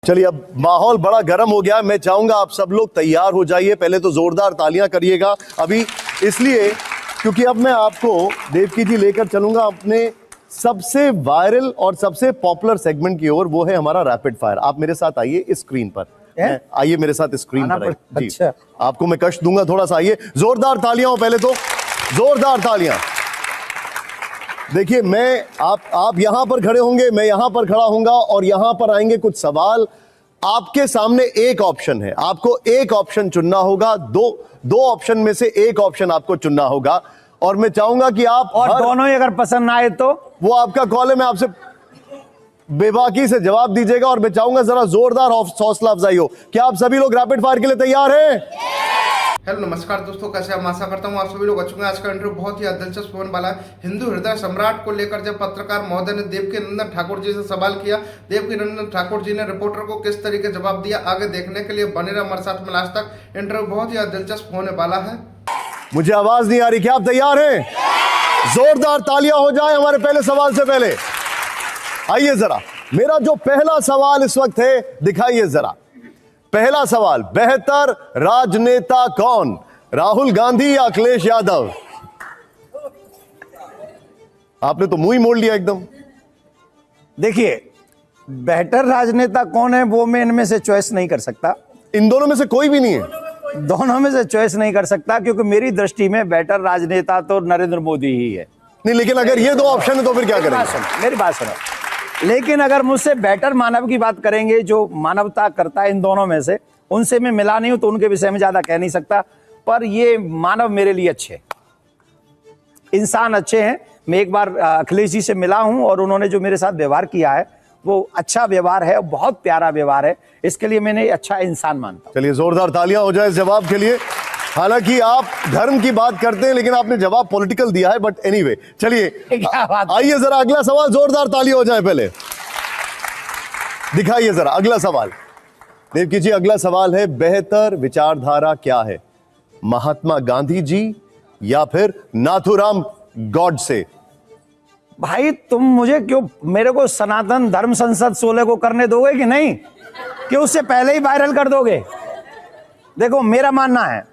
चलिए, अब माहौल बड़ा गर्म हो गया। मैं चाहूंगा आप सब लोग तैयार हो जाइए। पहले तो जोरदार तालियां करिएगा अभी, इसलिए क्योंकि अब मैं आपको देवकी जी लेकर चलूंगा अपने सबसे वायरल और सबसे पॉपुलर सेगमेंट की ओर। वो है हमारा रैपिड फायर। आप मेरे साथ आइए इस स्क्रीन पर, आइए मेरे साथ स्क्रीन पर आइए। जी, अच्छा। आपको मैं कष्ट दूंगा थोड़ा सा। आइए, जोरदार तालियां हो पहले तो, जोरदार तालियां। देखिए, मैं आप यहां पर खड़े होंगे, मैं यहां पर खड़ा होऊंगा और यहां पर आएंगे कुछ सवाल। आपके सामने एक ऑप्शन है, आपको एक ऑप्शन चुनना होगा। दो ऑप्शन में से एक ऑप्शन आपको चुनना होगा और मैं चाहूंगा कि आप दोनों ही अगर पसंद ना आए तो वो आपका कॉल है। मैं आपसे बेबाकी से जवाब दीजिएगा और मैं चाहूंगा जरा जोरदार हौसला अफजाई हो। क्या आप सभी लोग रैपिड फायर के लिए तैयार हैं? हेलो नमस्कार दोस्तों, कैसे हम आशा करता हूँ आप सभी लोग अच्छे होंगे। आज का इंटरव्यू बहुत ही दिलचस्प होने वाला है। हिंदू हृदय सम्राट को लेकर जब पत्रकार महोदय ने देवकीनंदन ठाकुर जी से सवाल किया, देवकीनंदन ठाकुर जी ने रिपोर्टर को किस तरीके जवाब दिया, आगे देखने के लिए बने रहे हमारे साथ में लास्ट तक। इंटरव्यू बहुत ही दिलचस्प होने वाला है। मुझे आवाज नहीं आ रही, क्या आप तैयार हैं? जोरदार तालियां हो जाए हमारे पहले सवाल से पहले। आइए जरा, मेरा जो पहला सवाल इस वक्त है, दिखाइए जरा। पहला सवाल, बेहतर राजनेता कौन, राहुल गांधी या अखिलेश यादव? आपने तो मुंह ही मोड़ लिया एकदम। देखिए, बेहतर राजनेता कौन है वो मैं इनमें से चॉइस नहीं कर सकता। इन दोनों में से कोई भी नहीं है? दोनों में से चॉइस नहीं कर सकता, क्योंकि मेरी दृष्टि में बेहतर राजनेता तो नरेंद्र मोदी ही है। नहीं, लेकिन अगर ये दो ऑप्शन है तो फिर क्या करेंगे? मेरी बात सुनो। लेकिन अगर मुझसे बेटर मानव की बात करेंगे, जो मानवता करता है इन दोनों में से, उनसे मैं मिला नहीं हूं तो उनके विषय में ज्यादा कह नहीं सकता। पर ये मानव मेरे लिए अच्छे, इंसान अच्छे हैं। मैं एक बार अखिलेश जी से मिला हूं और उन्होंने जो मेरे साथ व्यवहार किया है वो अच्छा व्यवहार है, बहुत प्यारा व्यवहार है। इसके लिए मैंने अच्छा इंसान मानता हूं। चलिए, जोरदार तालियां हो जाए इस जवाब के लिए। हालांकि आप धर्म की बात करते हैं लेकिन आपने जवाब पॉलिटिकल दिया है, बट एनीवे चलिए आइए जरा अगला सवाल। जोरदार ताली हो जाए पहले। दिखाइए जरा अगला सवाल। देवकी जी, अगला सवाल है, बेहतर विचारधारा क्या है, महात्मा गांधी जी या फिर नाथूराम गॉडसे? भाई, तुम मुझे क्यों, मेरे को सनातन धर्म संसद 16 को करने दोगे कि नहीं, कि उससे पहले ही वायरल कर दोगे? देखो, मेरा मानना है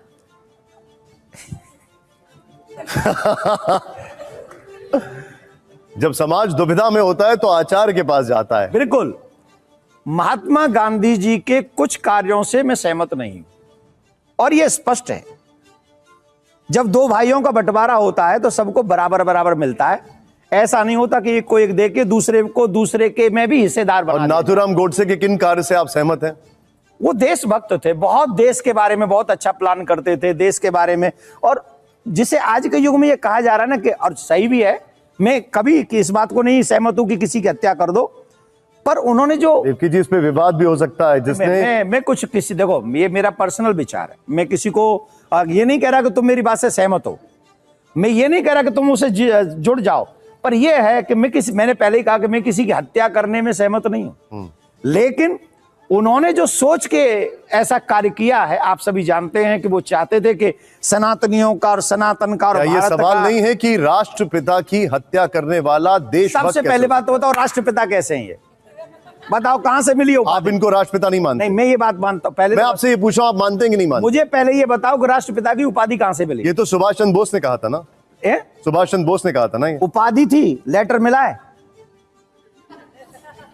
जब समाज दुविधा में होता है तो आचार्य के पास जाता है। बिल्कुल, महात्मा गांधी जी के कुछ कार्यों से मैं सहमत नहीं हूं और यह स्पष्ट है। जब दो भाइयों का बंटवारा होता है तो सबको बराबर बराबर मिलता है। ऐसा नहीं होता कि एक को एक देके दूसरे को दूसरे के में भी हिस्सेदार बना। नाथूराम गोडसे के किन कार्य से आप सहमत हैं? वो देशभक्त थे, बहुत देश के बारे में बहुत अच्छा प्लान करते थे, देश के बारे में। और जिसे आज के युग में ये कहा जा रहा है ना कि, और सही भी है, मैं कभी इस बात को नहीं सहमत हूं कि किसी की हत्या कर दो, पर उन्होंने जो जी, इस पे विवाद भी हो सकता है। जिसने मैं कुछ किसी, देखो ये मेरा पर्सनल विचार है, मैं किसी को ये नहीं कह रहा कि तुम मेरी बात से सहमत हो, मैं ये नहीं कह रहा कि तुम उससे जुड़ जाओ, पर यह है कि मैंने पहले ही कहा कि मैं किसी की हत्या करने में सहमत नहीं हूं। लेकिन उन्होंने जो सोच के ऐसा कार्य किया है, आप सभी जानते हैं कि वो चाहते थे कि सनातनियों का और सनातन का और ये सवाल नहीं है कि राष्ट्रपिता की हत्या करने वाला देशभक्त? सबसे पहले बात तो बताओ, राष्ट्रपिता कैसे हैं ये? बताओ कहां से मिली हो? आप इनको राष्ट्रपिता नहीं मानते? नहीं, मैं ये बात मानता हूं। पहले मैं आपसे ये पूछा, आप मानते हैं कि नहीं मानते? मुझे पहले ये बताओ कि राष्ट्रपिता की उपाधि कहां से मिली? ये तो सुभाष चंद्र बोस ने कहा था ना। सुभाष चंद्र बोस ने कहा था ना। ये उपाधि थी, लेटर मिला है।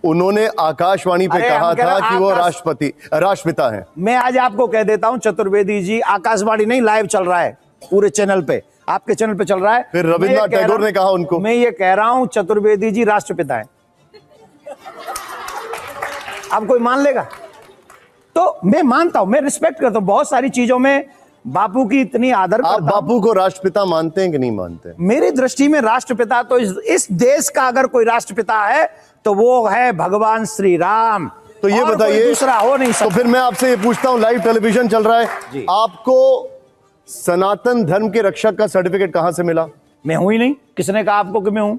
उन्होंने आकाशवाणी पे कहा था कि वो राष्ट्रपिता हैं। मैं आज आपको कह देता हूं, चतुर्वेदी जी, आकाशवाणी नहीं, लाइव चल रहा है पूरे चैनल पे, आपके चैनल पे चल रहा है। फिर रविन्द्रनाथ टैगोर ने कहा उनको। मैं ये कह रहा हूं, चतुर्वेदी जी राष्ट्रपिता है। अब कोई मान लेगा? तो मैं मानता हूं, मैं रिस्पेक्ट करता हूं बहुत सारी चीजों में, बापू की इतनी आदर करता हूं। आप बापू को राष्ट्रपिता मानते हैं कि नहीं मानते? मेरी दृष्टि में राष्ट्रपिता तो इस देश का अगर कोई राष्ट्रपिता है तो वो है भगवान श्री राम। तो ये बताइए, दूसरा हो नहीं सकता। तो फिर मैं आपसे ये पूछता हूं, लाइव टेलीविजन चल रहा है, आपको सनातन धर्म के रक्षक का सर्टिफिकेट कहां से मिला? मैं हूं ही नहीं, किसने कहा आपको कि मैं हूं?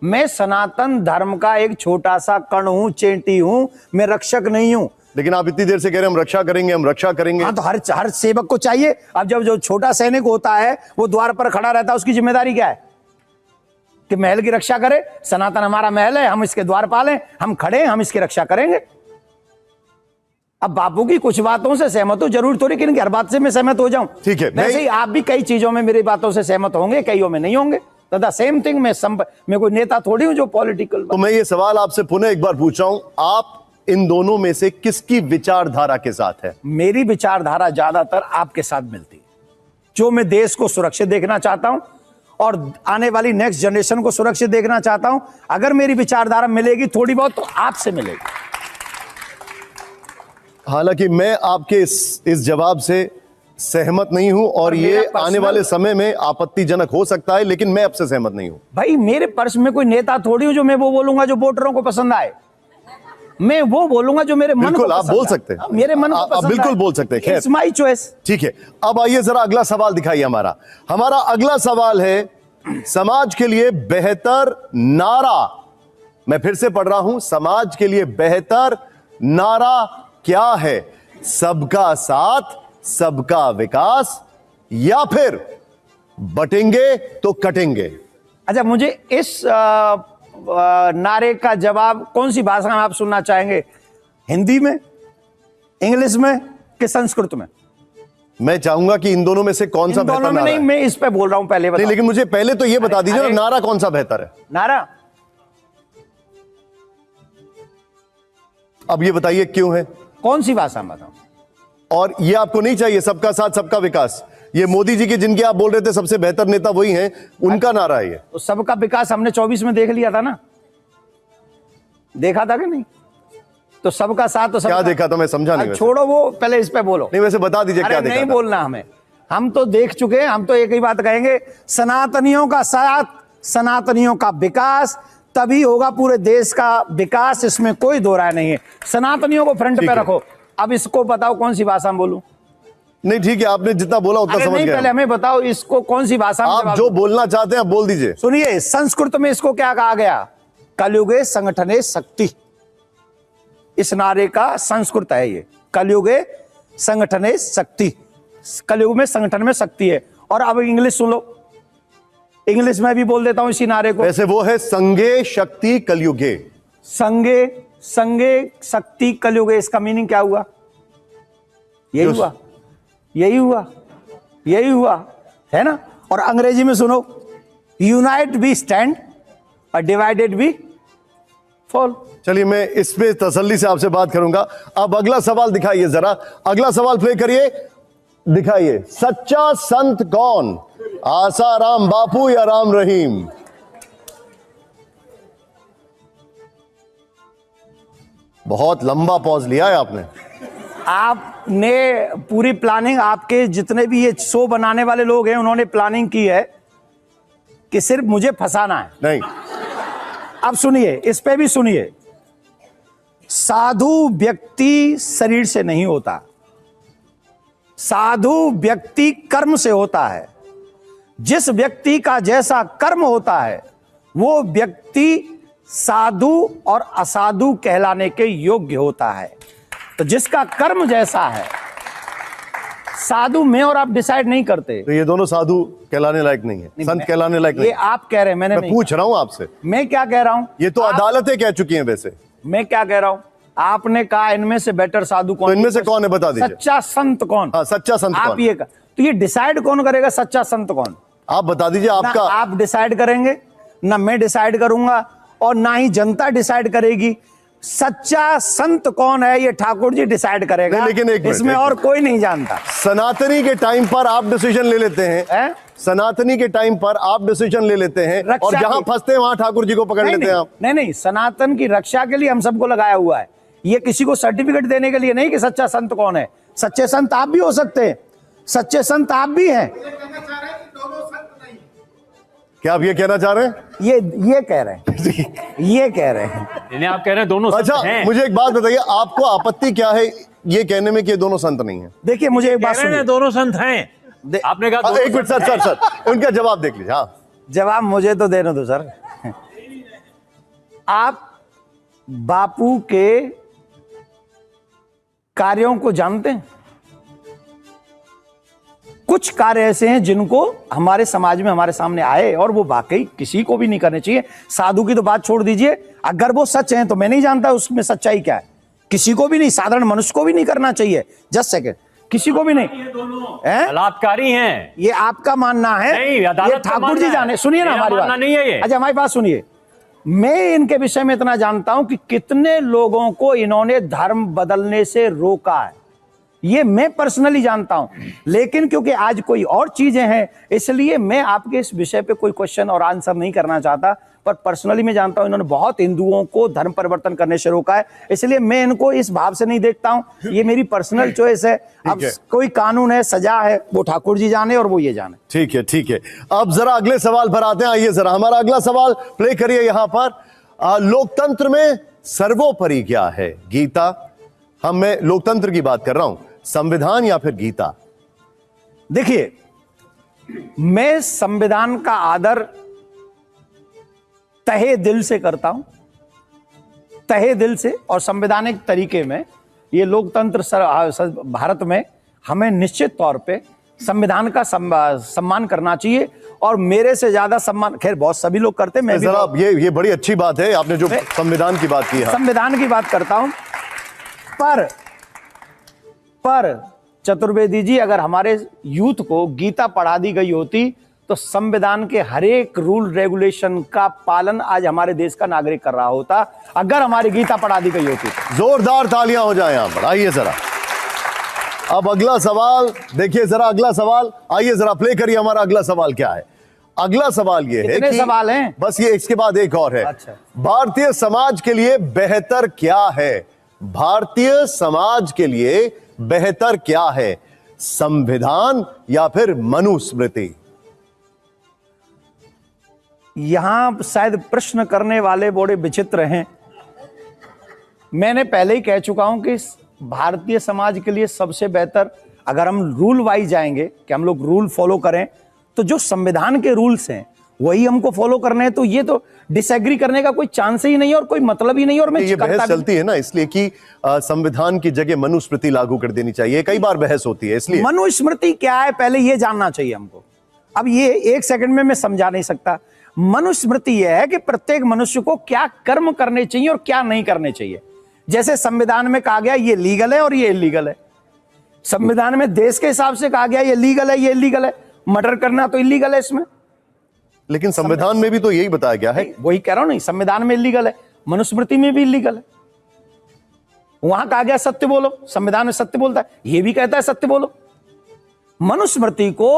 मैं सनातन धर्म का एक छोटा सा कण हूं, चेंटी हूं, मैं रक्षक नहीं हूं। लेकिन आप इतनी देर से कह रहे हैं हम रक्षा करेंगे, हम रक्षा करेंगे। हाँ, तो हर सेवक को चाहिए। अब जब जो छोटा सैनिक होता है वो द्वार पर खड़ा रहता है, उसकी जिम्मेदारी क्या है? कि महल की रक्षा करे। सनातन हमारा महल है, हम इसके द्वार पालें, हम खड़े हैं, हम इसकी रक्षा करेंगे। अब बापू की कुछ बातों से सहमत हो, जरूर थोड़ी कि हर बात से मैं सहमत हो जाऊं। ठीक है, वैसे ही आप भी कई चीजों में मेरी बातों से सहमत होंगे, कईयों में नहीं होंगे। तो द सेम थिंग, मैं कोई नेता थोड़ी हूं जो पॉलिटिकल। तो मैं ये सवाल आपसे पुनः एक बार पूछ रहा हूं, आप इन दोनों में से किसकी विचारधारा के साथ है? मेरी विचारधारा ज्यादातर आपके साथ मिलती है। जो मैं देश को सुरक्षित देखना चाहता हूं और आने वाली नेक्स्ट जनरेशन को सुरक्षित देखना चाहता हूं, अगर मेरी विचारधारा मिलेगी थोड़ी बहुत, तो आपसे मिलेगी। हालांकि मैं आपके इस जवाब से सहमत नहीं हूं और ये आने वाले समय में आपत्तिजनक हो सकता है, लेकिन मैं आपसे सहमत नहीं हूं। भाई मेरे पर्स में कोई नेता थोड़ी हूं जो मैं वो बोलूंगा जो वोटरों को पसंद आए। मैं वो बोलूंगा जो मेरे मन को बिल्कुल आप पसंद बोल आए। सकते हैं, मेरे मन को आप पसंद बिल्कुल आए। बोल सकते हैं। खैर, It's my choice। ठीक है, अब आइए जरा अगला सवाल दिखाइए। हमारा अगला सवाल है, समाज के लिए बेहतर नारा, मैं फिर से पढ़ रहा हूं, समाज के लिए बेहतर नारा क्या है? सबका साथ, सबका विकास, या फिर बटेंगे तो कटेंगे? अच्छा, मुझे इस नारे का जवाब कौन सी भाषा में आप सुनना चाहेंगे? हिंदी में, इंग्लिश में कि संस्कृत में? मैं चाहूंगा कि इन दोनों में से कौन सा इन बेहतर दोनों में नारा नहीं, है? मैं इस पे बोल रहा हूं, पहले नहीं, बताओ। लेकिन मुझे पहले तो ये बता दीजिए ना, अरे- नारा कौन सा बेहतर है? नारा, अब ये बताइए क्यों है? कौन सी भाषा में बताऊं? और ये आपको नहीं चाहिए सबका साथ सबका विकास? ये मोदी जी के, जिनके आप बोल रहे थे सबसे बेहतर नेता वही हैं, उनका नारा है ये। तो सबका विकास हमने 24 में देख लिया था ना, देखा था कि नहीं? तो सबका साथ, तो क्या सबका देखा था? मैं समझा नहीं। अब वैसे छोड़ो वो, पहले इस पे बोलो। नहीं, वैसे बता दीजिए क्या अरे देखा नहीं था? बोलना हमें, हम तो देख चुके हैं। हम तो एक ही बात कहेंगे, सनातनियों का साथ, सनातनियों का विकास, तभी होगा पूरे देश का विकास, इसमें कोई दो राय नहीं है। सनातनियों को फ्रंट ठीक पे है। रखो। अब इसको बताओ कौन सी भाषा में बोलूं? नहीं ठीक है, आपने जितना बोला उतना अरे समझ नहीं, गया। पहले हमें बताओ इसको कौन सी भाषा में आप जवाब जो दूं? बोलना चाहते हैं आप बोल दीजिए। सुनिए, संस्कृत में इसको क्या कहा गया? कलयुगे संगठने शक्ति। इस नारे का संस्कृत है ये, कलयुगे संगठने शक्ति। कलयुग में संगठन में शक्ति है। और अब इंग्लिश सुन लो, इंग्लिश में भी बोल देता हूं इसी नारे को। वैसे वो है संगे शक्ति कलयुगे। संगे, संगे शक्ति कलयुगे, इसका मीनिंग क्या हुआ? यही जो- हुआ, यही हुआ, यही हुआ, है ना? और अंग्रेजी में सुनो, यूनाइट वी स्टैंड और डिवाइडेड वी फॉल। चलिए, मैं इस पे तसल्ली से आपसे बात करूंगा। अब अगला सवाल दिखाइए जरा, अगला सवाल प्ले करिए, दिखाइए। सच्चा संत कौन? आसाराम बापू या राम रहीम? बहुत लंबा पॉज लिया है आपने। आपने पूरी प्लानिंग, आपके जितने भी ये शो बनाने वाले लोग हैं, उन्होंने प्लानिंग की है कि सिर्फ मुझे फंसाना है। नहीं, अब सुनिए, इस पे भी सुनिए। साधु व्यक्ति शरीर से नहीं होता, साधु व्यक्ति कर्म से होता है। जिस व्यक्ति का जैसा कर्म होता है, वो व्यक्ति साधु और असाधु कहलाने के योग्य होता है। तो जिसका कर्म जैसा है, साधु में और आप डिसाइड नहीं करते। तो ये दोनों साधु कहलाने लायक नहीं है, संत कहलाने लायक ये नहीं। आप कह रहे हैं, मैंने मैं नहीं पूछ रहा हूं आपसे। कहा। मैं क्या कह रहा हूं? ये तो अदालतें कह चुकी हैं वैसे। मैं क्या कह रहा हूं? आपने कहा इनमें से बेटर साधु कौन? तो इनमें से कौन है, बता दीजिए। सच्चा संत कौन? हाँ, सच्चा संत आप कौन? ये तो ये डिसाइड कौन करेगा सच्चा संत कौन? आप बता दीजिए। ना आपका आप डिसाइड करेंगे, ना मैं डिसाइड करूंगा, और ना ही जनता डिसाइड करेगी। सच्चा संत कौन है ये ठाकुर जी डिसाइड करेगा। नहीं, लेकिन एक मिनट, इसमें एक और कोई नहीं जानता सनातनी के टाइम पर आप डिसीजन ले लेते हैं, है? सनातनी के टाइम पर आप डिसीजन ले लेते हैं, रक्षा और जहां की- फंसते हैं वहां ठाकुर जी को पकड़ नहीं, लेते हैं आप। नहीं, नहीं, सनातन की रक्षा के लिए हम सबको लगाया हुआ है। ये किसी को सर्टिफिकेट देने के लिए नहीं कि सच्चा संत कौन है। सच्चे संत आप भी हो सकते हैं, सच्चे संत आप भी हैं। क्या आप ये कहना चाह रहे हैं? ये कह रहे हैं, ये कह रहे हैं। यानी आप कह रहे हैं दोनों संत अच्छा, हैं। मुझे एक बात बताइए, आपको आपत्ति क्या है ये कहने में कि ये दोनों संत नहीं है? देखिए, मुझे एक बात कह रहे हैं सुनिए, दोनों संत हैं। आपने कहा दोनों एक मिनट संत सर, हैं। सर उनका जवाब देख लीजिए। हाँ, जवाब मुझे तो देने दो सर। आप बापू के कार्यों को जानते हैं? कुछ कार्य ऐसे हैं जिनको हमारे समाज में हमारे सामने आए और वो वाकई किसी को भी नहीं करने चाहिए। साधु की तो बात छोड़ दीजिए, अगर वो सच है तो मैं नहीं जानता उसमें सच्चाई क्या है। किसी को भी नहीं, साधारण मनुष्य को भी नहीं करना चाहिए। जस्ट सेकंड, किसी को भी नहीं है। बलात्कारी हैं। ये आपका मानना है, नहीं, अदालत ये का ठाकुर मानना जी है। जाने। सुनिए ना मेरा हमारी मानना बात, नहीं है ये। अच्छा हमारी बात सुनिए। मैं इनके विषय में इतना जानता हूं कि कितने लोगों को इन्होंने धर्म बदलने से रोका है, ये मैं पर्सनली जानता हूं। लेकिन क्योंकि आज कोई और चीजें हैं, इसलिए मैं आपके इस विषय पे कोई क्वेश्चन और आंसर नहीं करना चाहता। पर पर्सनली मैं जानता हूं इन्होंने बहुत हिंदुओं को धर्म परिवर्तन करने से रोका है, इसलिए मैं इनको इस भाव से नहीं देखता हूं। ये मेरी पर्सनल चॉइस है। अब कोई कानून है, सजा है, वो ठाकुर जी जाने और वो ये जाने। ठीक है, ठीक है। अब जरा अगले सवाल पर आते हैं। आइए जरा हमारा अगला सवाल प्ले करिए यहां पर। लोकतंत्र में सर्वोपरि क्या है? गीता, मैं लोकतंत्र की बात कर रहा हूं, संविधान या फिर गीता? देखिए, मैं संविधान का आदर तहे दिल से करता हूं, तहे दिल से। और संवैधानिक तरीके में ये लोकतंत्र भारत में हमें निश्चित तौर पे संविधान का सम्मान करना चाहिए। और मेरे से ज्यादा सम्मान खैर बहुत सभी लोग करते, मैं भी जरा ये बड़ी अच्छी बात है आपने जो संविधान की बात की है। संविधान की बात करता हूं। पर चतुर्वेदी जी, अगर हमारे यूथ को गीता पढ़ा दी गई होती तो संविधान के हर एक रूल रेगुलेशन का पालन आज हमारे देश का नागरिक कर रहा होता, अगर हमारी गीता पढ़ा दी गई होती। जोरदार तालियां हो जाए यहां पर। आइए जरा अब अगला सवाल देखिए, जरा अगला सवाल आइए जरा प्ले करिए। हमारा अगला सवाल क्या है? अगला सवाल ये है कि सवाल हैं? बस ये, इसके बाद एक और है। अच्छा। भारतीय समाज के लिए बेहतर क्या है? भारतीय समाज के लिए बेहतर क्या है? संविधान या फिर मनुस्मृति? यहां शायद प्रश्न करने वाले बड़े विचित्र हैं। मैंने पहले ही कह चुका हूं कि भारतीय समाज के लिए सबसे बेहतर, अगर हम रूल वाइज जाएंगे कि हम लोग रूल फॉलो करें, तो जो संविधान के रूल्स हैं वही हमको फॉलो करने हैं। तो ये तो डिसएग्री करने का कोई चांस ही नहीं है और कोई मतलब ही नहीं है। और मैं ये बहस चलती है ना इसलिए कि संविधान की जगह मनुस्मृति लागू कर देनी चाहिए, कई बार बहस होती है इसलिए। मनुस्मृति क्या है पहले ये जानना चाहिए हमको। अब ये एक सेकंड में मैं समझा नहीं सकता। मनुस्मृति यह है कि प्रत्येक मनुष्य को क्या कर्म करने चाहिए और क्या नहीं करने चाहिए। जैसे संविधान में कहा गया ये लीगल है और ये इलीगल है, संविधान में देश के हिसाब से कहा गया ये लीगल है, ये इलीगल है। मर्डर करना तो इलीगल है इसमें, लेकिन संविधान में भी तो यही बताया गया है। वही कह रहा हूं, नहीं संविधान में इलीगल है, मनुस्मृति में भी इलीगल है। वहां कहा गया सत्य बोलो, संविधान में सत्य बोलता है, ये भी कहता है सत्य बोलो। मनुस्मृति को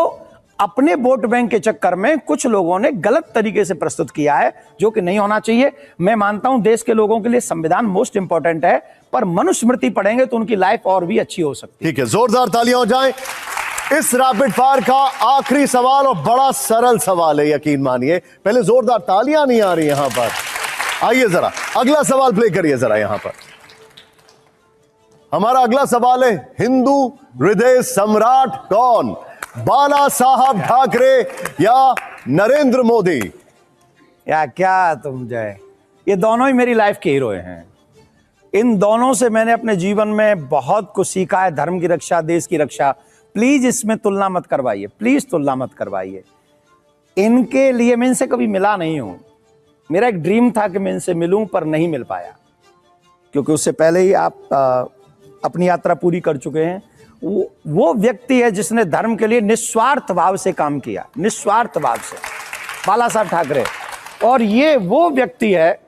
अपने वोट बैंक के चक्कर में कुछ लोगों ने गलत तरीके से प्रस्तुत किया है, जो कि नहीं होना चाहिए। मैं मानता हूं देश के लोगों के लिए संविधान मोस्ट इंपॉर्टेंट है, पर मनुस्मृति पढ़ेंगे तो उनकी लाइफ और भी अच्छी हो सकती है। ठीक है, जोरदार तालियां हो जाएं। इस रैपिड फायर का आखिरी सवाल और बड़ा सरल सवाल है, यकीन मानिए। पहले जोरदार तालियां नहीं आ रही यहां पर। आइए जरा अगला सवाल प्ले करिए जरा यहां पर। हमारा अगला सवाल है, हिंदू हृदय सम्राट कौन? बाला साहब ठाकरे या नरेंद्र मोदी? या क्या तुम जय, ये दोनों ही मेरी लाइफ के हीरो हैं। इन दोनों से मैंने अपने जीवन में बहुत कुछ सीखा है, धर्म की रक्षा, देश की रक्षा। प्लीज इसमें तुलना मत करवाइए, प्लीज तुलना मत करवाइए। इनके लिए मैं इनसे कभी मिला नहीं हूं। मेरा एक ड्रीम था कि मैं इनसे मिलूं, पर नहीं मिल पाया, क्योंकि उससे पहले ही आप अपनी यात्रा पूरी कर चुके हैं। वो व्यक्ति है जिसने धर्म के लिए निस्वार्थ भाव से काम किया, निस्वार्थ भाव से, बाला साहब ठाकरे। और ये वो व्यक्ति है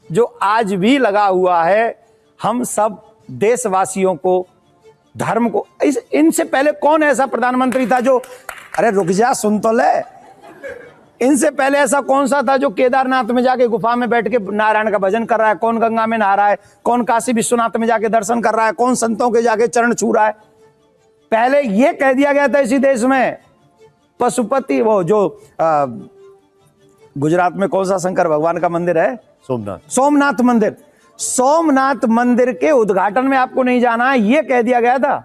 जो आज भी लगा हुआ है हम सब देशवासियों को, धर्म को। इनसे पहले कौन ऐसा प्रधानमंत्री था जो, अरे रुक जा सुन तो ले, इनसे पहले ऐसा कौन सा था जो केदारनाथ में जाके गुफा में बैठ के नारायण का भजन कर रहा है? कौन गंगा में नहा रहा है? कौन काशी विश्वनाथ में जाके दर्शन कर रहा है? कौन संतों के जाके चरण छू रहा है? पहले यह कह दिया गया था इसी देश में, पशुपति, वो जो गुजरात में कौन सा शंकर भगवान का मंदिर है? सोमनाथ मंदिर। सोमनाथ मंदिर के उद्घाटन में आपको नहीं जाना है, यह कह दिया गया था।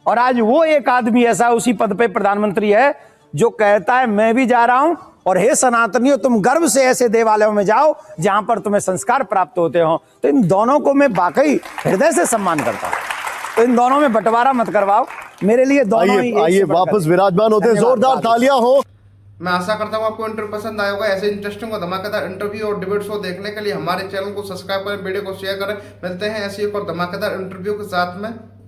और आज वो एक आदमी ऐसा उसी पद पे प्रधानमंत्री है जो कहता है मैं भी जा रहा हूं, और हे सनातनियों तुम गर्व से ऐसे देवालयों में जाओ जहां पर तुम्हें संस्कार प्राप्त होते हो। तो इन दोनों को मैं वाकई हृदय से सम्मान करता हूं। तो इन दोनों में बंटवारा मत करवाओ, मेरे लिए दोनों ही। आइए वापस विराजमान होते हैं, जोरदार तालियां हो। मैं आशा करता हूँ आपको इंटरव्यू पसंद आया होगा। ऐसे इंटरेस्टिंग और धमाकेदार इंटरव्यू और डिबेट शो देखने के लिए हमारे चैनल को सब्सक्राइब करें, वीडियो को शेयर करें। मिलते हैं ऐसी एक और धमाकेदार इंटरव्यू के साथ में।